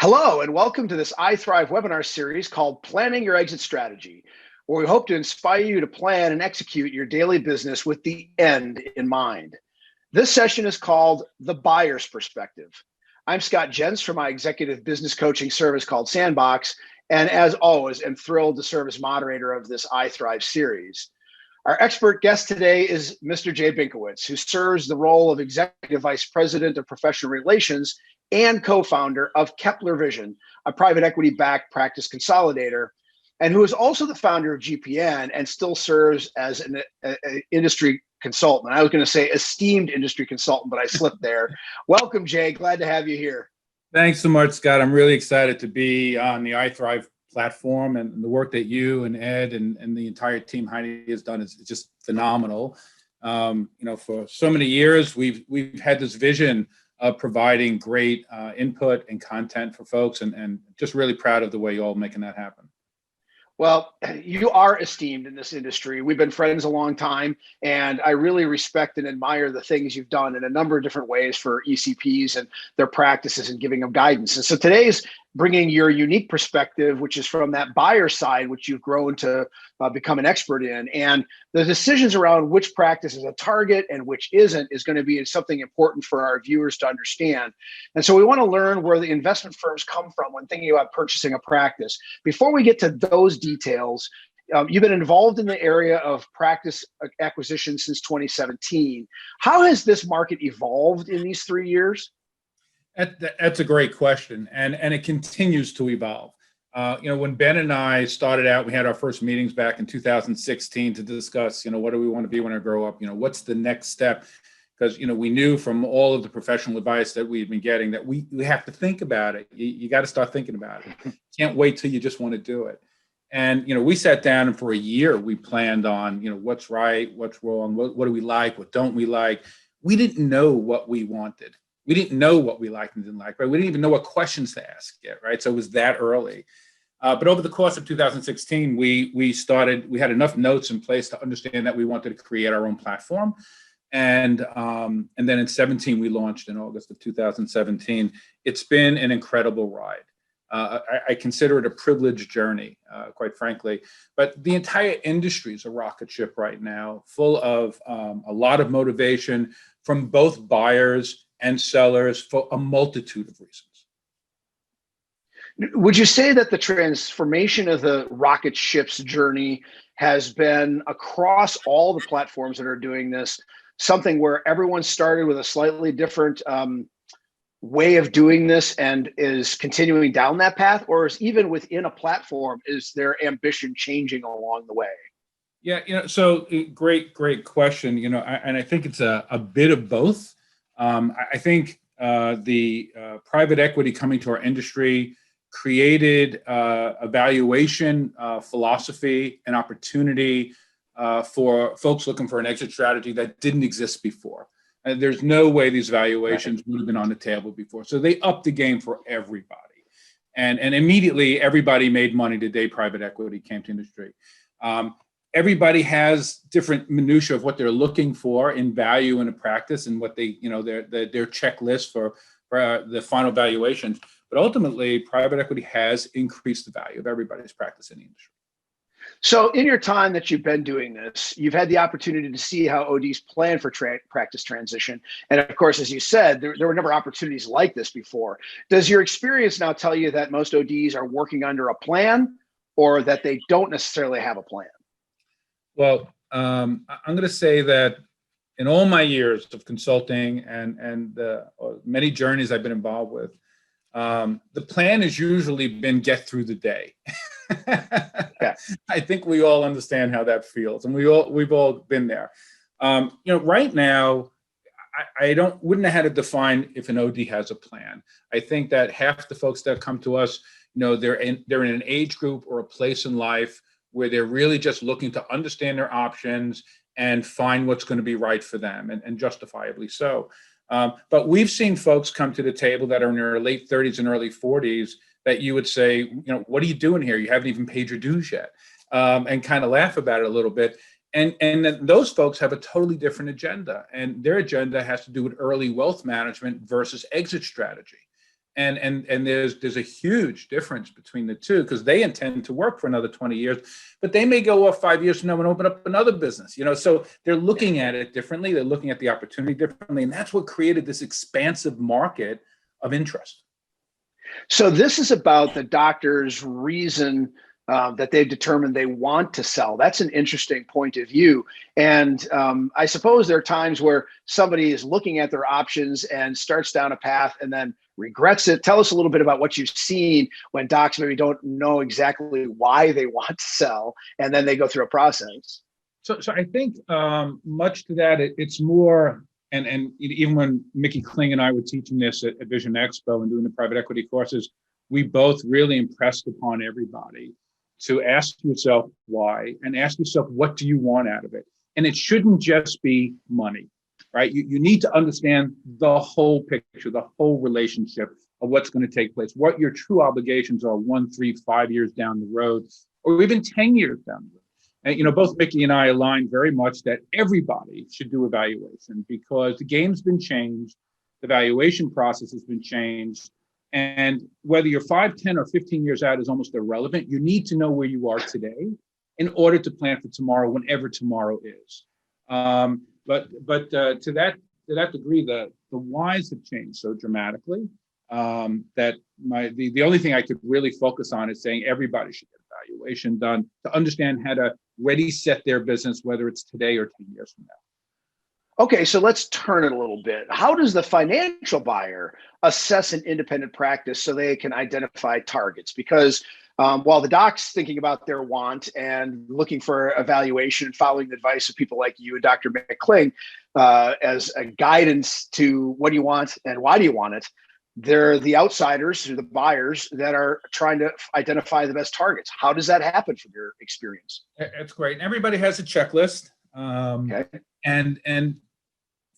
Hello, and welcome to this iThrive webinar series called Planning Your Exit Strategy, where we hope to inspire you to plan and execute your daily business with the end in mind. This session is called The Buyer's Perspective. I'm Scott Jens from my executive business coaching service called Sandbox, and as always, am thrilled to serve as moderator of this iThrive series. Our expert guest today is Mr. Jay Binkowitz, who serves the role of Executive Vice President of Professional Relations and co-founder of Kepler Vision, a private equity-backed practice consolidator, and who is also the founder of GPN and still serves as an industry consultant. I was going to say esteemed industry consultant, but I slipped there. Welcome, Jay. Glad to have you here. Thanks so much, Scott. I'm really excited to be on the iThrive platform, and the work that you and Ed and the entire team Heidi has done is just phenomenal. For so many years, we've had this vision of providing great input and content for folks, and just really proud of the way you're all making that happen. Well, you are esteemed in this industry. We've been friends a long time, and I really respect and admire the things you've done in a number of different ways for ECPs and their practices and giving them guidance. And so today's bringing your unique perspective, which is from that buyer side, which you've grown to become an expert in. And the decisions around which practice is a target and which isn't is going to be something important for our viewers to understand. And so we want to learn where the investment firms come from when thinking about purchasing a practice. Before we get to those details, you've been involved in the area of practice acquisition since 2017. How has this market evolved in these 3 years? That's a great question, and it continues to evolve. When Ben and I started out, we had our first meetings back in 2016 to discuss, what do we want to be when I grow up? What's the next step? Because, we knew from all of the professional advice that we've been getting that we have to think about it. You got to start thinking about it. Can't wait till you just want to do it. And, we sat down and for a year, we planned on, what's right, what's wrong, what do we like, what don't we like? We didn't know what we wanted. We didn't know what we liked and didn't like, right? We didn't even know what questions to ask yet, right? So it was that early. But over the course of 2016, we had enough notes in place to understand that we wanted to create our own platform. And then in 17, we launched in August of 2017. It's been an incredible ride. I consider it a privileged journey, quite frankly. But the entire industry is a rocket ship right now, full of a lot of motivation from both buyers and sellers for a multitude of reasons. Would you say that the transformation of the rocket ship's journey has been across all the platforms that are doing this, something where everyone started with a slightly different way of doing this and is continuing down that path? Or is even within a platform, is their ambition changing along the way? Yeah, so great question, and I think it's a bit of both. I think the private equity coming to our industry created a valuation philosophy and opportunity for folks looking for an exit strategy that didn't exist before. And there's no way these valuations would have been on the table before. So they upped the game for everybody. And immediately everybody made money the day private equity came to industry. Everybody has different minutiae of what they're looking for in value in a practice and what they, their checklist for the final valuations. But ultimately, private equity has increased the value of everybody's practice in the industry. So in your time that you've been doing this, you've had the opportunity to see how ODs plan for practice transition. And of course, as you said, there were never opportunities like this before. Does your experience now tell you that most ODs are working under a plan or that they don't necessarily have a plan? Well, I'm going to say that in all my years of consulting and the many journeys I've been involved with, the plan has usually been get through the day. Yeah. I think we all understand how that feels, and we've all been there. Right now, I wouldn't have had to define if an OD has a plan. I think that half the folks that come to us, they're in an age group or a place in life where they're really just looking to understand their options and find what's going to be right for them, and justifiably so. But we've seen folks come to the table that are in their late 30s and early 40s that you would say, what are you doing here? You haven't even paid your dues yet, and kind of laugh about it a little bit. And those folks have a totally different agenda, and their agenda has to do with early wealth management versus exit strategy. And there's a huge difference between the two, because they intend to work for another 20 years, but they may go off 5 years from now and open up another business, so they're looking at it differently. They're looking at the opportunity differently. And that's what created this expansive market of interest. So this is about the doctor's reason that they've determined they want to sell. That's an interesting point of view. And I suppose there are times where somebody is looking at their options and starts down a path and then regrets it. Tell us a little bit about what you've seen when docs maybe don't know exactly why they want to sell, and then they go through a process. So I think much to that, it's more, and even when Mickey Kling and I were teaching this at Vision Expo and doing the private equity courses, we both really impressed upon everybody to ask yourself why, and ask yourself, what do you want out of it? And it shouldn't just be money, right? You need to understand the whole picture, the whole relationship of what's going to take place, what your true obligations are 1, 3, 5 years down the road, or even 10 years down the road. And, both Mickey and I align very much that everybody should do evaluation, because the game's been changed, the valuation process has been changed. And whether you're 5, 10, or 15 years out is almost irrelevant. You need to know where you are today in order to plan for tomorrow, whenever tomorrow is. But to that degree, the whys have changed so dramatically that the only thing I could really focus on is saying everybody should get evaluation done to understand how to ready set their business, whether it's today or 10 years from now. Okay, so let's turn it a little bit. How does the financial buyer assess an independent practice so they can identify targets? Because while the doc's thinking about their want and looking for evaluation and following the advice of people like you and Dr. McCling as a guidance to what do you want and why do you want it, they're the outsiders, or the buyers, that are trying to identify the best targets. How does that happen from your experience? It's great. And everybody has a checklist. Okay. And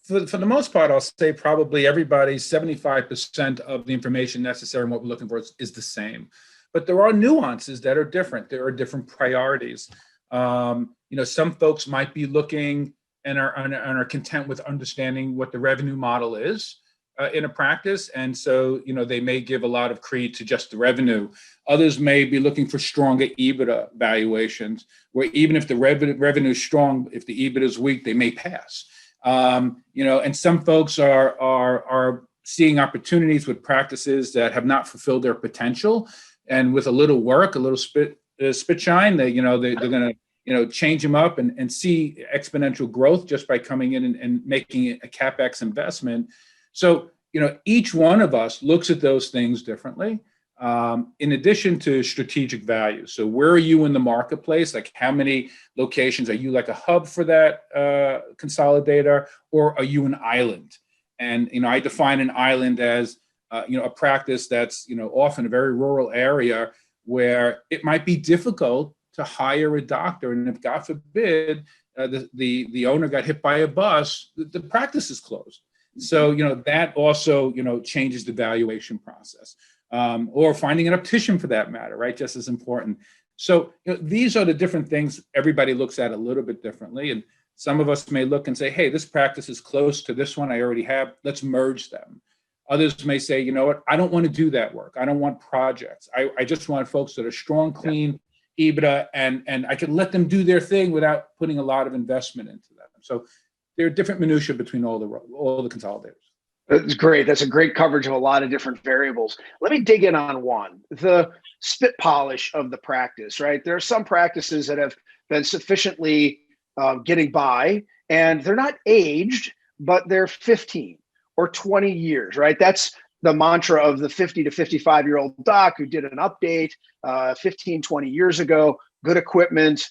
for the most part, I'll say probably everybody, 75% of the information necessary and what we're looking for is the same. But there are nuances that are different. There are different priorities. Some folks might be looking and are content with understanding what the revenue model is in a practice. And so, they may give a lot of creed to just the revenue. Others may be looking for stronger EBITDA valuations, where even if the revenue is strong, if the EBITDA is weak, they may pass. And some folks are seeing opportunities with practices that have not fulfilled their potential, and with a little work, a little spit shine, they're going to change them up and see exponential growth just by coming in and making a CapEx investment. So each one of us looks at those things differently. In addition to strategic value. So where are you in the marketplace? Like, how many locations? Are you like a hub for that consolidator, or are you an island? And, I define an island as, a practice that's, often a very rural area where it might be difficult to hire a doctor. And if, God forbid, the owner got hit by a bus, the practice is closed. So, that also, changes the valuation process. Or finding an optician for that matter, right? Just as important. So these are the different things everybody looks at a little bit differently. And some of us may look and say, hey, this practice is close to this one I already have. Let's merge them. Others may say, you know what? I don't want to do that work. I don't want projects. I just want folks that are strong, clean, EBITDA, and I can let them do their thing without putting a lot of investment into them. So there are different minutiae between all the consolidators. That's great. That's a great coverage of a lot of different variables. Let me dig in on one, the spit polish of the practice, right? There are some practices that have been sufficiently getting by, and they're not aged, but they're 15 or 20 years, right? That's the mantra of the 50 to 55-year-old doc who did an update 15, 20 years ago, good equipment,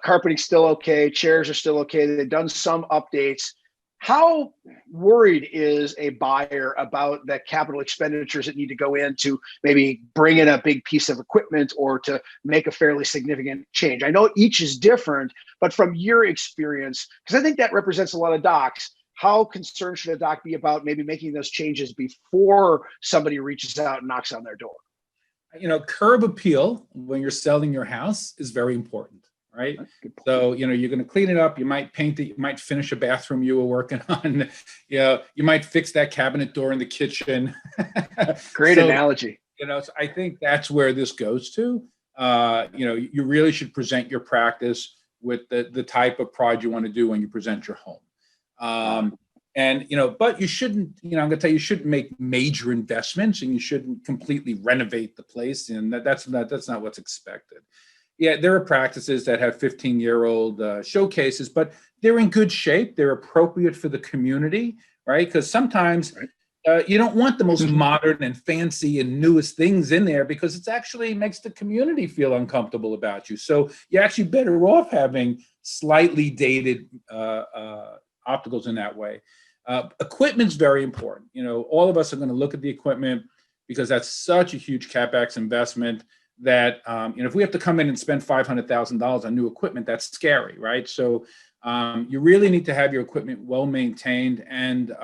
carpeting's still okay, chairs are still okay. They've done some updates. How worried is a buyer about the capital expenditures that need to go in to maybe bring in a big piece of equipment or to make a fairly significant change? I know each is different, but from your experience, because I think that represents a lot of docs, how concerned should a doc be about maybe making those changes before somebody reaches out and knocks on their door? Curb appeal when you're selling your house is very important. right? That's a good point. So, you're going to clean it up. You might paint it. You might finish a bathroom you were working on. You might fix that cabinet door in the kitchen. Great So, analogy. so I think that's where this goes to. You really should present your practice with the type of pride you want to do when you present your home. But you shouldn't, I'm going to tell you, you shouldn't make major investments, and you shouldn't completely renovate the place. And that's not what's expected. Yeah, there are practices that have 15-year-old showcases, but they're in good shape. They're appropriate for the community, right? Because sometimes you don't want the most modern and fancy and newest things in there, because it actually makes the community feel uncomfortable about you. So you're actually better off having slightly dated opticals in that way. Equipment's very important. All of us are going to look at the equipment because that's such a huge CapEx investment that, if we have to come in and spend $500,000 on new equipment, that's scary, right? So you really need to have your equipment well maintained. And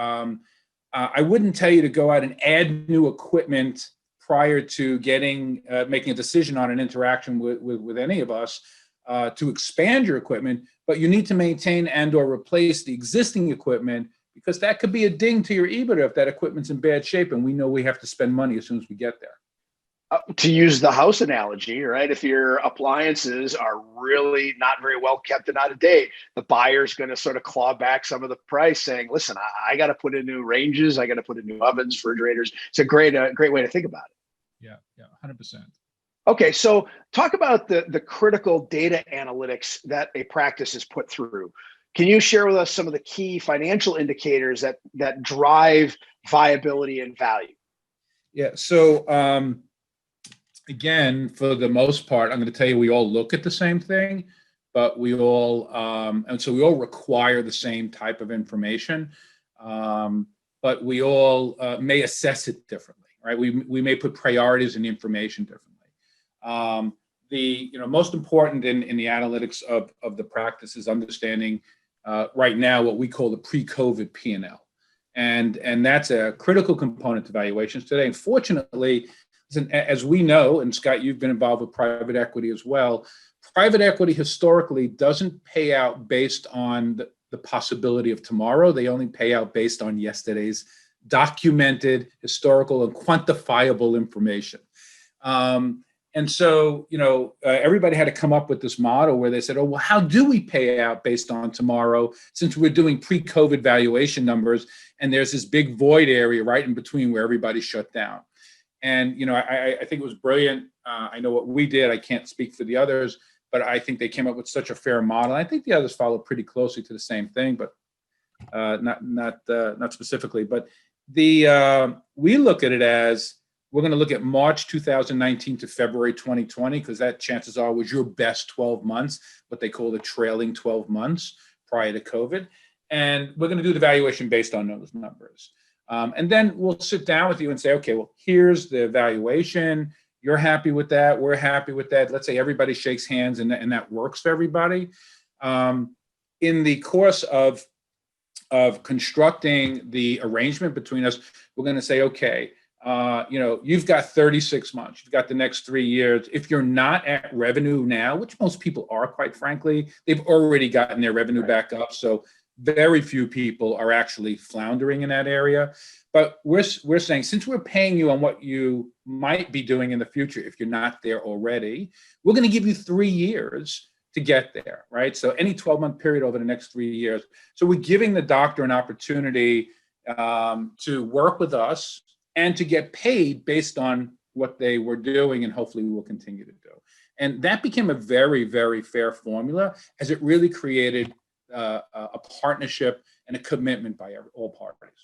I wouldn't tell you to go out and add new equipment prior to making a decision on an interaction with any of us to expand your equipment, but you need to maintain and or replace the existing equipment, because that could be a ding to your EBITDA if that equipment's in bad shape, and we know we have to spend money as soon as we get there. To use the house analogy, right? If your appliances are really not very well kept and out of date, the buyer's going to sort of claw back some of the price, saying, "Listen, I got to put in new ranges, I got to put in new ovens, refrigerators." It's a great way to think about it. Yeah, 100%. Okay, so talk about the critical data analytics that a practice is put through. Can you share with us some of the key financial indicators that drive viability and value? Yeah. So again, for the most part, I'm going to tell you, we all look at the same thing, but we all require the same type of information, but we all may assess it differently, right? We may put priorities in the information differently. The most important in the analytics of the practice is understanding right now what we call the pre-COVID P&L, and that's a critical component to valuations today. And fortunately, as we know, and Scott, you've been involved with private equity as well, private equity historically doesn't pay out based on the possibility of tomorrow. They only pay out based on yesterday's documented, historical, and quantifiable information. And so, everybody had to come up with this model where they said, oh, well, how do we pay out based on tomorrow, since we're doing pre-COVID valuation numbers and there's this big void area right in between where everybody shut down. And, I think it was brilliant. I know what we did. I can't speak for the others, but I think they came up with such a fair model. I think the others followed pretty closely to the same thing, but not specifically. But we look at it as, we're going to look at March 2019 to February 2020, because that, chances are, was your best 12 months, what they call the trailing 12 months prior to COVID. And we're going to do the valuation based on those numbers. And then we'll sit down with you and say, okay, well, here's the valuation. You're happy with that. We're happy with that. Let's say everybody shakes hands and that works for everybody. In the course of constructing the arrangement between us, we're going to say, okay, you've got 36 months. You've got the next 3 years. If you're not at revenue now, which most people are, quite frankly, they've already gotten their revenue back up. So very few people are actually floundering in that area. But we're saying, since we're paying you on what you might be doing in the future, if you're not there already, we're going to give you 3 years to get there, right? So any 12-month period over the next 3 years. So we're giving the doctor an opportunity to work with us and to get paid based on what they were doing, and hopefully we will continue to do. And that became a very, very fair formula, as it really created a partnership and a commitment by all parties.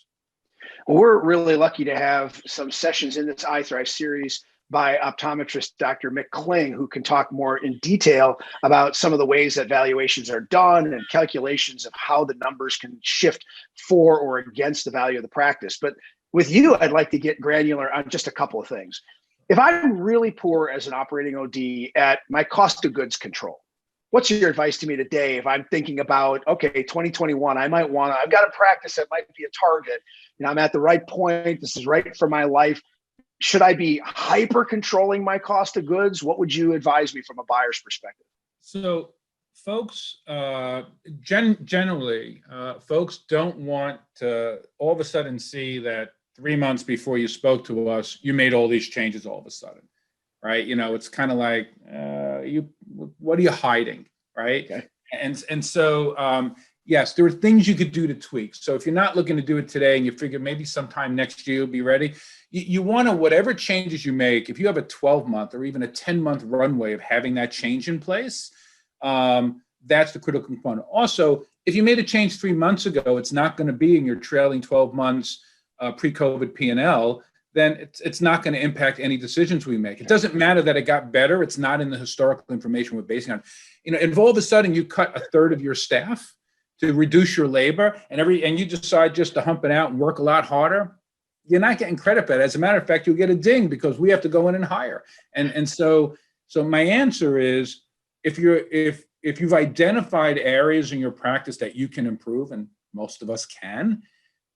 Well, we're really lucky to have some sessions in this iThrive series by optometrist Dr. Mick Kling, who can talk more in detail about some of the ways that valuations are done and calculations of how the numbers can shift for or against the value of the practice. But with you, I'd like to get granular on just a couple of things. If I'm really poor as an operating OD at my cost of goods control, what's your advice to me today if I'm thinking about, okay, 2021, I've got a practice that might be a target. I'm at the right point. This is right for my life. Should I be hyper controlling my cost of goods? What would you advise me from a buyer's perspective? So folks, generally, folks don't want to all of a sudden see that 3 months before you spoke to us, you made all these changes all of a sudden, right? It's kind of like, what are you hiding, right? Okay. And so, yes, there are things you could do to tweak. So if you're not looking to do it today and you figure maybe sometime next year you'll be ready, you want to, whatever changes you make, if you have a 12-month or even a 10-month runway of having that change in place, that's the critical component. Also, if you made a change 3 months ago, it's not going to be in your trailing 12 months pre-COVID P&L, then it's not going to impact any decisions we make. It doesn't matter that it got better. It's not in the historical information we're basing on. If all of a sudden you cut a third of your staff to reduce your labor and you decide just to hump it out and work a lot harder, you're not getting credit for that. As a matter of fact, you'll get a ding because we have to go in and hire. And so my answer is, if you've identified areas in your practice that you can improve, and most of us can,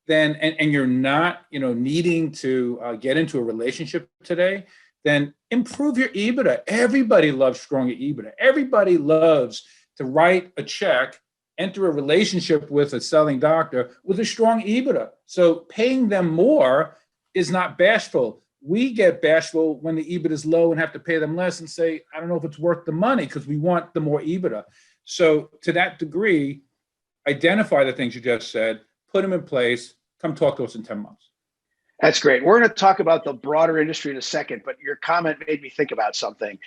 then and you're not needing to get into a relationship today, then improve your EBITDA. Everybody loves stronger EBITDA. Everybody loves to write a check, enter a relationship with a selling doctor with a strong EBITDA. So paying them more is not bashful. We get bashful when the EBITDA is low and have to pay them less and say, I don't know if it's worth the money, because we want the more EBITDA. So to that degree, identify the things you just said, put them in place, come talk to us in 10 months. That's great. We're going to talk about the broader industry in a second, but your comment made me think about something.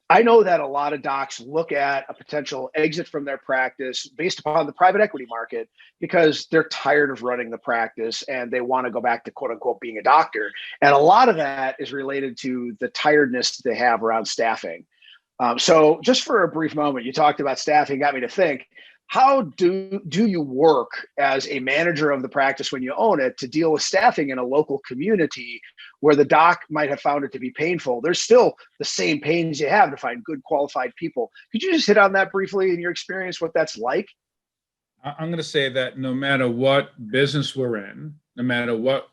I know that a lot of docs look at a potential exit from their practice based upon the private equity market because they're tired of running the practice and they want to go back to quote unquote being a doctor. And a lot of that is related to the tiredness they have around staffing. So just for a brief moment, you talked about staffing, got me to think, how do you work as a manager of the practice when you own it to deal with staffing in a local community where the doc might have found it to be painful? There's still the same pains you have to find good qualified people. Could you just hit on that briefly in your experience, what that's like? I'm going to say that no matter what business we're in, no matter what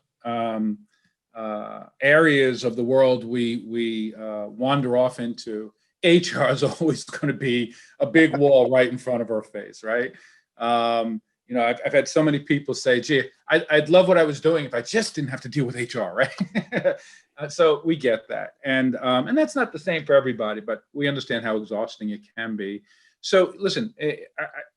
areas of the world we wander off into, HR is always going to be a big wall right in front of our face, right? I've had so many people say, gee, I'd love what I was doing if I just didn't have to deal with HR, right? So we get that. And that's not the same for everybody, but we understand how exhausting it can be. So listen,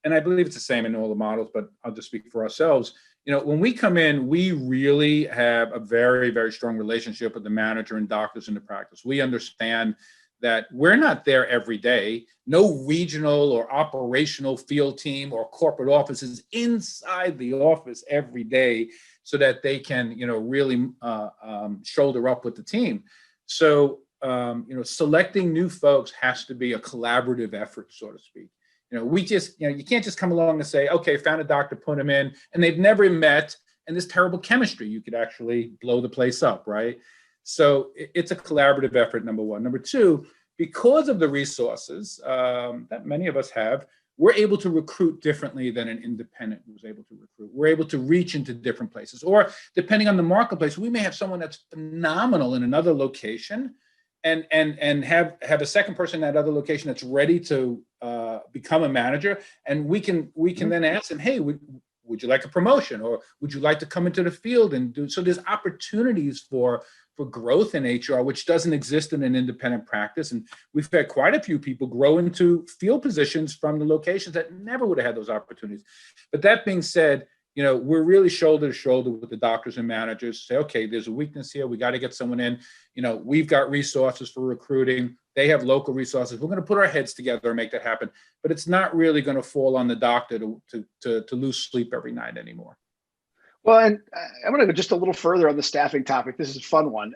and I believe it's the same in all the models, but I'll just speak for ourselves. When we come in, we really have a very, very strong relationship with the manager and doctors in the practice. We understand that we're not there every day. No regional or operational field team or corporate office is inside the office every day so that they can, really shoulder up with the team. So, selecting new folks has to be a collaborative effort, so to speak. You can't just come along and say, okay, found a doctor, put him in, and they've never met, and there's terrible chemistry. You could actually blow the place up, right? So it's a collaborative effort, number one. Number two, because of the resources that many of us have, we're able to recruit differently than an independent was able to recruit. We're able to reach into different places. Or depending on the marketplace, we may have someone that's phenomenal in another location and have a second person in that other location that's ready to become a manager. And we can then ask them, hey, would you like a promotion, or would you like to come into the field and do? So there's opportunities for growth in HR, which doesn't exist in an independent practice. And we've had quite a few people grow into field positions from the locations that never would have had those opportunities. But that being said, we're really shoulder to shoulder with the doctors and managers. Say, okay, there's a weakness here. We got to get someone in. We've got resources for recruiting. They have local resources. We're going to put our heads together and make that happen. But it's not really going to fall on the doctor to lose sleep every night anymore. Well, and I'm going to go just a little further on the staffing topic. This is a fun one.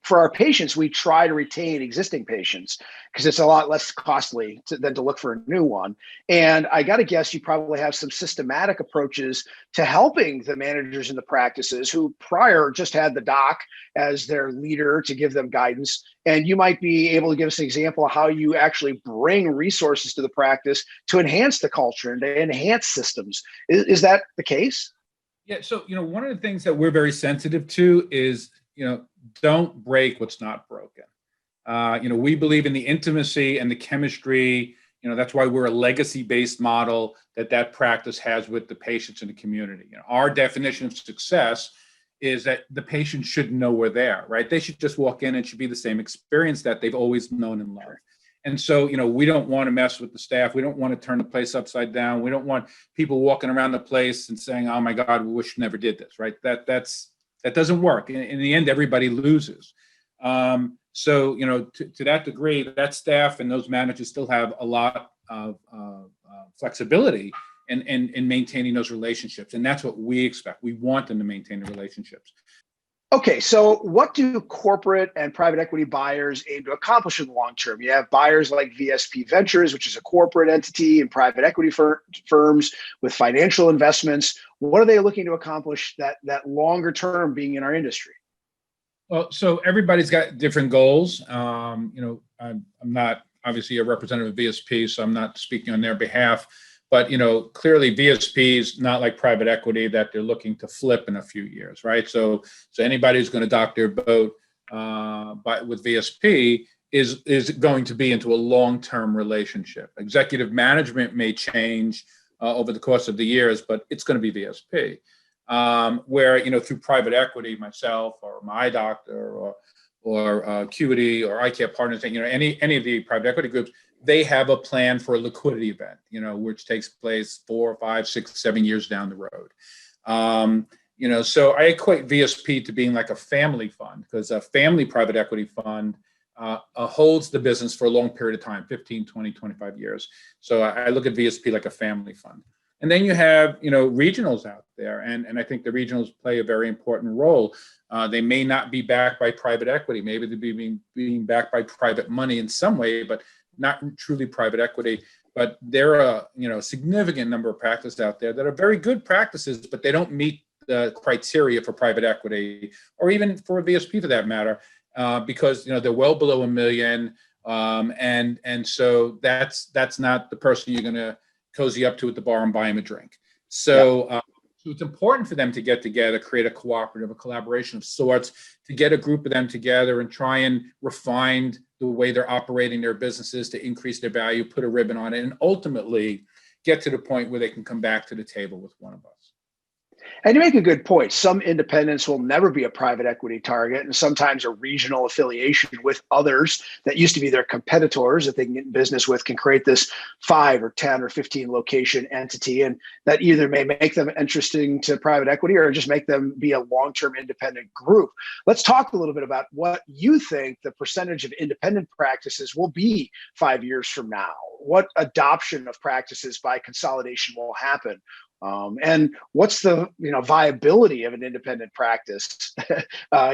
For our patients, we try to retain existing patients because it's a lot less costly than to look for a new one. And I got to guess you probably have some systematic approaches to helping the managers in the practices who prior just had the doc as their leader to give them guidance. And you might be able to give us an example of how you actually bring resources to the practice to enhance the culture and to enhance systems. Is that the case? Yeah. So, one of the things that we're very sensitive to is, don't break what's not broken. We believe in the intimacy and the chemistry, That's why we're a legacy-based model that practice has with the patients in the community. Our definition of success is that the patient shouldn't know we're there, right? They should just walk in and it should be the same experience that they've always known and loved. And so, we don't want to mess with the staff. We don't want to turn the place upside down. We don't want people walking around the place and saying, "Oh my God, we wish we never did this," right? That doesn't work. In the end, everybody loses. So, to that degree, that staff and those managers still have a lot of flexibility in maintaining those relationships. And that's what we expect. We want them to maintain the relationships. Okay, so what do corporate and private equity buyers aim to accomplish in the long term? You have buyers like VSP Ventures, which is a corporate entity, and private equity firms with financial investments. What are they looking to accomplish that longer term being in our industry? Well, so everybody's got different goals. I'm not obviously a representative of VSP, so I'm not speaking on their behalf. But clearly VSP is not like private equity that they're looking to flip in a few years, right? So anybody who's going to dock their boat with VSP is going to be into a long-term relationship. Executive management may change over the course of the years, but it's going to be VSP. Where through private equity, myself or my doctor or Acuity or iCare Partners, any of the private equity groups, they have a plan for a liquidity event, which takes place 4, 5, 6, 7 years down the road. So I equate VSP to being like a family fund, because a family private equity fund holds the business for a long period of time, 15, 20, 25 years. So I look at VSP like a family fund. And then you have, regionals out there. And I think the regionals play a very important role. They may not be backed by private equity. Maybe they're being backed by private money in some way, but not truly private equity. But there are, significant number of practices out there that are very good practices, but they don't meet the criteria for private equity or even for a VSP for that matter, because, they're well below $1 million. And so that's not the person you're going to cozy up to at the bar and buy him a drink. So, so it's important for them to get together, create a cooperative, a collaboration of sorts, to get a group of them together and try and refine the way they're operating their businesses to increase their value, put a ribbon on it, and ultimately get to the point where they can come back to the table with one of us. And you make a good point. Some independents will never be a private equity target, and sometimes a regional affiliation with others that used to be their competitors that they can get in business with can create this 5 or 10 or 15 location entity. And that either may make them interesting to private equity or just make them be a long-term independent group. Let's talk a little bit about what you think the percentage of independent practices will be 5 years from now. What adoption of practices by consolidation will happen? And what's the viability of an independent practice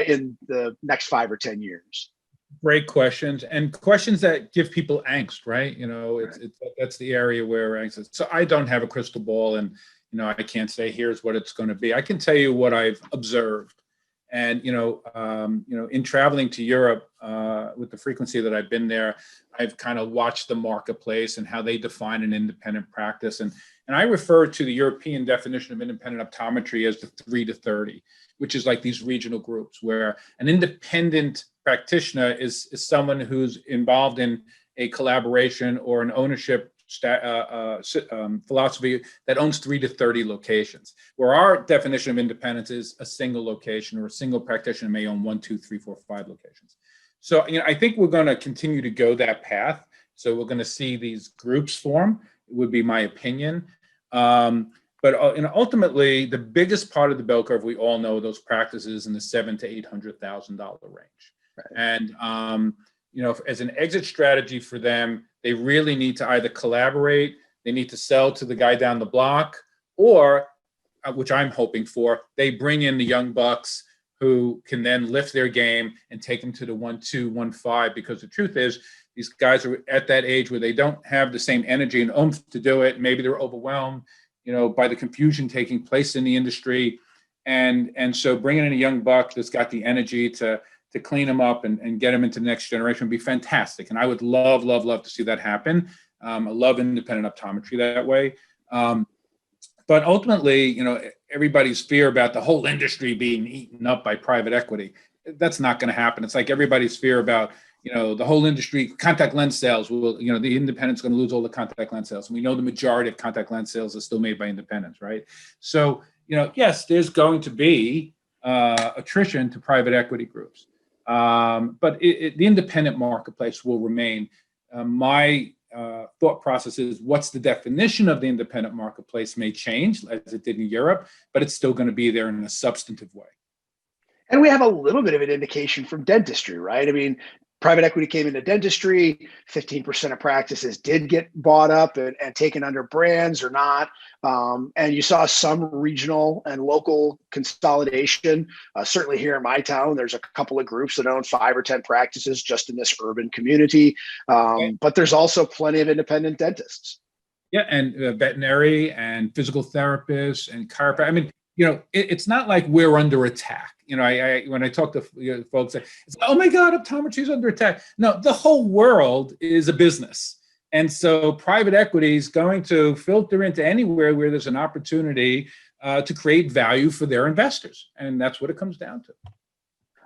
in the next 5 or 10 years? Great questions, and questions that give people angst, right? That's the area where angst is. So I don't have a crystal ball, and I can't say here's what it's going to be. I can tell you what I've observed, and in traveling to Europe with the frequency that I've been there, I've kind of watched the marketplace and how they define an independent practice, and I refer to the European definition of independent optometry as the 3 to 30, which is like these regional groups where an independent practitioner is someone who's involved in a collaboration or an ownership philosophy that owns 3 to 30 locations, where our definition of independence is a single location, or a single practitioner may own 1, 2, 3, 4, 5 locations. So, I think we're going to continue to go that path. So we're going to see these groups form, would be my opinion. But ultimately, the biggest part of the bell curve, we all know those practices in the $700,000 to $800,000 range. Right. And as an exit strategy for them, they really need to either collaborate, they need to sell to the guy down the block, or, which I'm hoping for, they bring in the young bucks who can then lift their game and take them to the 1, 2, 1, 5. Because the truth is, these guys are at that age where they don't have the same energy and oomph to do it. Maybe they're overwhelmed, by the confusion taking place in the industry. And so bringing in a young buck that's got the energy to clean them up and get them into the next generation would be fantastic. And I would love, love, love to see that happen. I love independent optometry that way. But ultimately, everybody's fear about the whole industry being eaten up by private equity, that's not going to happen. It's like everybody's fear about, the whole industry, contact lens sales will, the independent's going to lose all the contact lens sales. And we know the majority of contact lens sales are still made by independents, right? So, yes, there's going to be attrition to private equity groups. But the independent marketplace will remain. My thought process is what's the definition of the independent marketplace may change as it did in Europe, but it's still going to be there in a substantive way. And we have a little bit of an indication from dentistry, right? I mean, private equity came into dentistry, 15% of practices did get bought up and taken under brands or not. And you saw some regional and local consolidation. Certainly here in my town, there's a couple of groups that own 5 or 10 practices just in this urban community. But there's also plenty of independent dentists. Yeah, and veterinary and physical therapists and chiropractic. I mean, it's not like we're under attack. I when I talk to folks, it's like, oh my God, optometry is under attack. No, the whole world is a business. And so private equity is going to filter into anywhere where there's an opportunity to create value for their investors. And that's what it comes down to.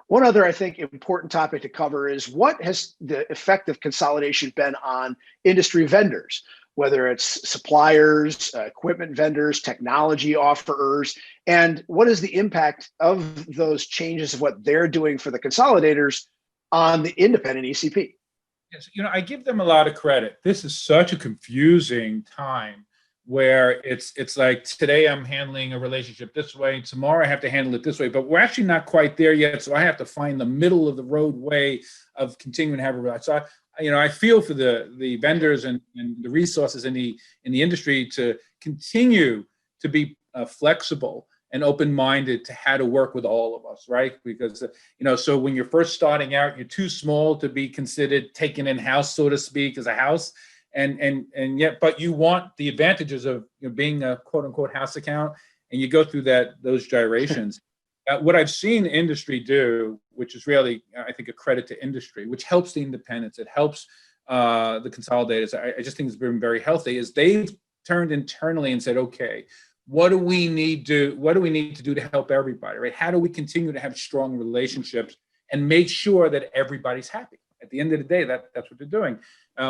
One other, I think, important topic to cover is what has the effect of consolidation been on industry vendors, whether it's suppliers, equipment vendors, technology offerers, and what is the impact of those changes of what they're doing for the consolidators on the independent ECP? Yes, I give them a lot of credit. This is such a confusing time where it's like today I'm handling a relationship this way, tomorrow I have to handle it this way, but we're actually not quite there yet. So I have to find the middle of the road way of continuing to have a relationship. So I feel for the vendors and the resources in the industry to continue to be flexible and open-minded to how to work with all of us, right? Because so when you're first starting out, you're too small to be considered taken in-house, so to speak, as a house, and yet, but you want the advantages of being a quote-unquote house account, and you go through those gyrations. What I've seen industry do, which is really, I think, a credit to industry, which helps the independents, it helps the consolidators. I just think it's been very healthy, is they've turned internally and said, okay, what do we need to do to help everybody, right? How do we continue to have strong relationships and make sure that everybody's happy? At the end of the day, that's what they're doing.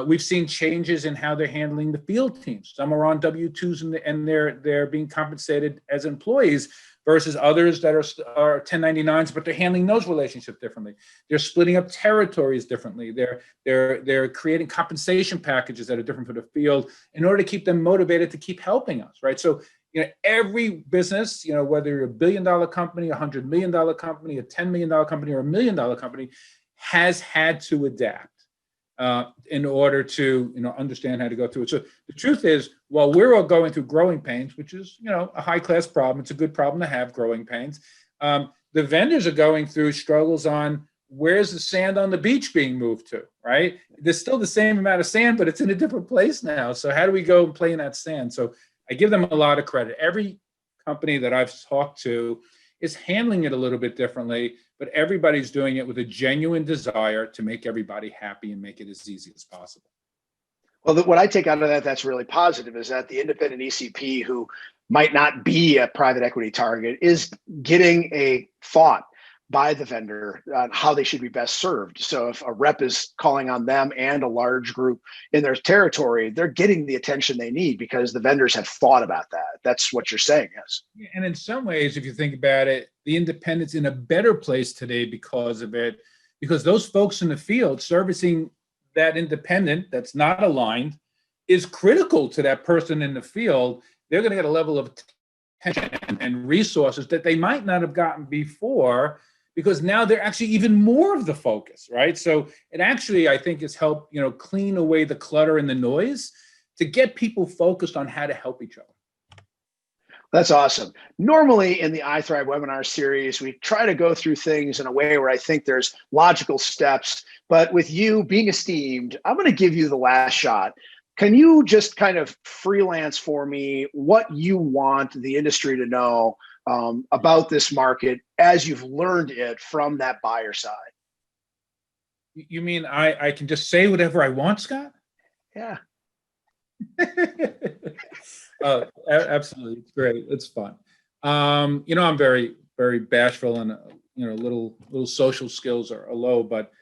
We've seen changes in how they're handling the field teams. Some are on W-2s and they're being compensated as employees, versus others that are 1099s, but they're handling those relationships differently. They're splitting up territories differently. They're creating compensation packages that are different for the field in order to keep them motivated to keep helping us, right? So, every business, whether you're a $1 billion company, a $100 million company, a $10 million company, or a $1 million company, has had to adapt in order to understand how to go through it. So the truth is, while we're all going through growing pains, which is a high class problem, it's a good problem to have, growing pains. The vendors are going through struggles on where's the sand on the beach being moved to, right? There's still the same amount of sand, but it's in a different place now. So how do we go and play in that sand? So I give them a lot of credit. Every company that I've talked to is handling it a little bit differently, but everybody's doing it with a genuine desire to make everybody happy and make it as easy as possible. Well, what I take out of that's really positive is that the independent ECP who might not be a private equity target is getting a thought by the vendor on how they should be best served. So if a rep is calling on them and a large group in their territory, they're getting the attention they need because the vendors have thought about that. That's what you're saying, yes. And in some ways, if you think about it, the independent's in a better place today because of it, because those folks in the field servicing that independent that's not aligned is critical to that person in the field. They're going to get a level of attention and resources that they might not have gotten before, because now they're actually even more of the focus, right? So it actually, I think, has helped, clean away the clutter and the noise to get people focused on how to help each other. That's awesome. Normally in the iThrive webinar series, we try to go through things in a way where I think there's logical steps, but with you being esteemed, I'm going to give you the last shot. Can you just kind of freelance for me what you want the industry to know about this market as you've learned it from that buyer side? You mean I can just say whatever I want, Scott? Yeah. Absolutely. It's great. It's fun. I'm very, very bashful and, little social skills are low, but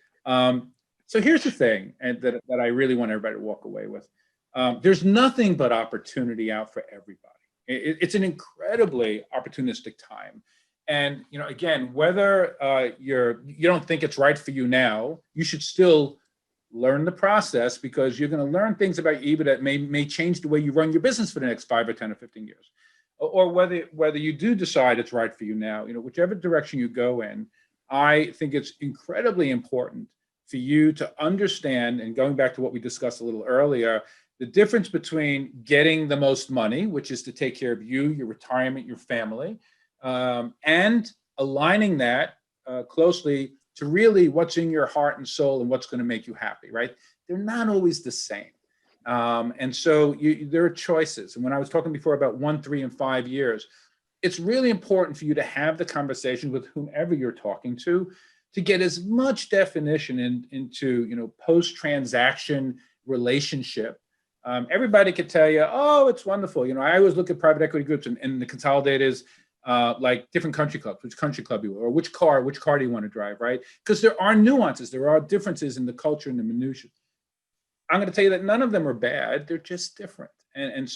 So here's the thing, and that I really want everybody to walk away with. There's nothing but opportunity out for everybody. It's an incredibly opportunistic time. And, again, whether you don't think it's right for you now, you should still learn the process, because you're going to learn things about EBITDA that may change the way you run your business for the next 5 or 10 or 15 years. Or whether you do decide it's right for you now, whichever direction you go in, I think it's incredibly important for you to understand, and going back to what we discussed a little earlier, the difference between getting the most money, which is to take care of you, your retirement, your family, and aligning that closely to really what's in your heart and soul and what's going to make you happy, right? They're not always the same. And so there are choices. And when I was talking before about 1, 3, and 5 years, it's really important for you to have the conversation with whomever you're talking to get as much definition into, post-transaction relationship. Everybody could tell you, oh, it's wonderful. I always look at private equity groups and the consolidators, like different country clubs, which country club you are, or which car do you want to drive, right? Because there are nuances, there are differences in the culture and the minutiae. I'm going to tell you that none of them are bad, they're just different. And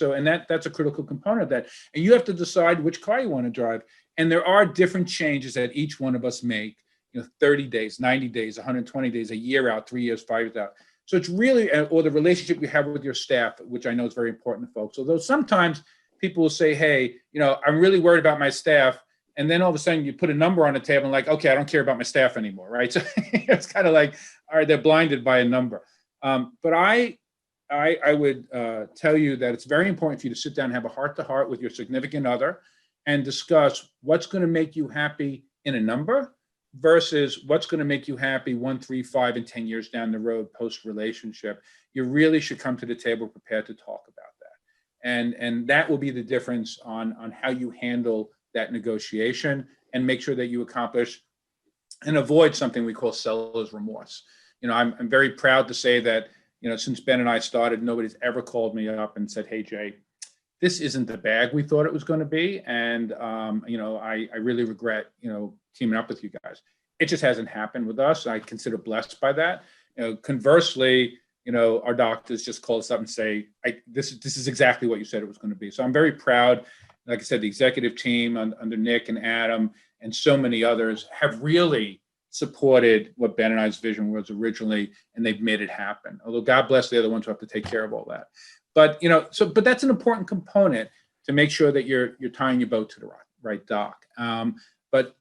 that's a critical component of that. And you have to decide which car you want to drive. And there are different changes that each one of us make, 30 days, 90 days, 120 days, a year out, 3 years, 5 years out. So it's really, or the relationship you have with your staff, which I know is very important to folks. Although sometimes people will say, hey, I'm really worried about my staff. And then all of a sudden you put a number on the table and like, okay, I don't care about my staff anymore, right? So it's kind of like, all right, they're blinded by a number. But I would tell you that it's very important for you to sit down and have a heart-to-heart with your significant other and discuss what's going to make you happy in a number versus what's going to make you happy 1, 3, 5, and 10 years down the road post-relationship. You really should come to the table prepared to talk about that. And that will be the difference on how you handle that negotiation and make sure that you accomplish and avoid something we call seller's remorse. I'm very proud to say that, since Ben and I started, nobody's ever called me up and said, hey, Jay, this isn't the bag we thought it was going to be. And, I really regret, teaming up with you guys. It just hasn't happened with us. I consider blessed by that. Conversely, our doctors just call us up and say, this is exactly what you said it was going to be. So I'm very proud. Like I said, the executive team under Nick and Adam and so many others have really supported what Ben and I's vision was originally, and they've made it happen. Although God bless the other ones who have to take care of all that. But but that's an important component to make sure that you're tying your boat to the right dock. But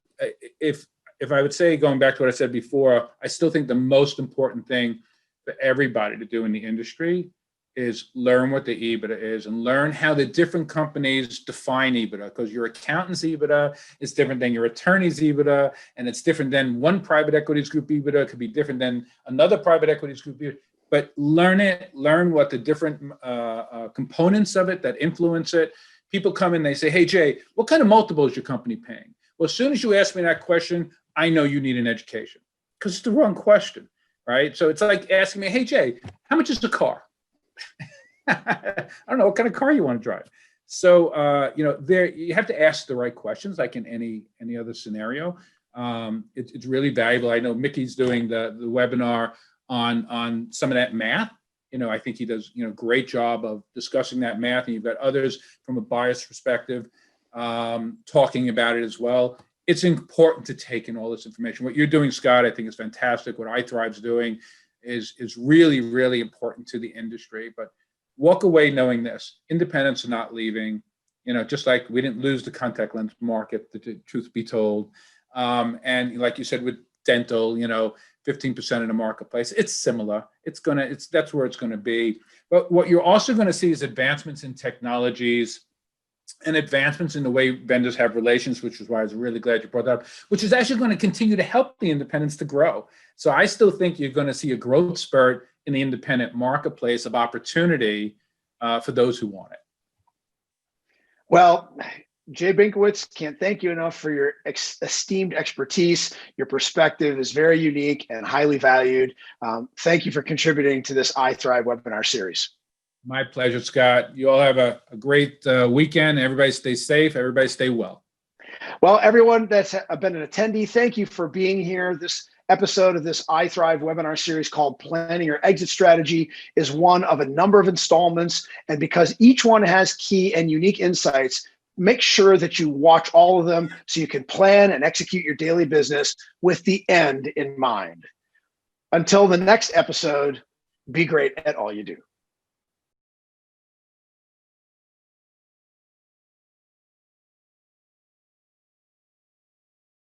if I would say, going back to what I said before, I still think the most important thing for everybody to do in the industry is learn what the EBITDA is and learn how the different companies define EBITDA, because your accountant's EBITDA is different than your attorney's EBITDA, and it's different than one private equities group EBITDA. It could be different than another private equities group EBITDA. But learn what the different components of it that influence it. People come in, they say, hey, Jay, what kind of multiple is your company paying? Well, as soon as you ask me that question, I know you need an education, because it's the wrong question, right? So it's like asking me, hey, Jay, how much is the car? I don't know what kind of car you want to drive. So, there you have to ask the right questions, like in any other scenario. It's really valuable. I know Mickey's doing the webinar on some of that math. I think he does, great job of discussing that math. And you've got others from a bias perspective talking about it as well. It's important to take in all this information. What you're doing, Scott, I think is fantastic. What iThrive's doing is really, really important to the industry. But walk away knowing this: independents are not leaving. Just like we didn't lose the contact lens market, the truth be told. And like you said, with dental, 15% of the marketplace, it's similar. That's where it's gonna be. But what you're also gonna see is advancements in technologies and advancements in the way vendors have relations, which is why I was really glad you brought that up, which is actually going to continue to help the independents to grow. So I still think you're going to see a growth spurt in the independent marketplace of opportunity for those who want it. Well, Jay Binkowitz, can't thank you enough for your esteemed expertise. Your perspective is very unique and highly valued. Thank you for contributing to this iThrive webinar series. My pleasure, Scott. You all have a great weekend. Everybody stay safe. Everybody stay well. Well, everyone that's been an attendee, thank you for being here. This episode of this I Thrive webinar series called Planning Your Exit Strategy is one of a number of installments. And because each one has key and unique insights, make sure that you watch all of them so you can plan and execute your daily business with the end in mind. Until the next episode, be great at all you do.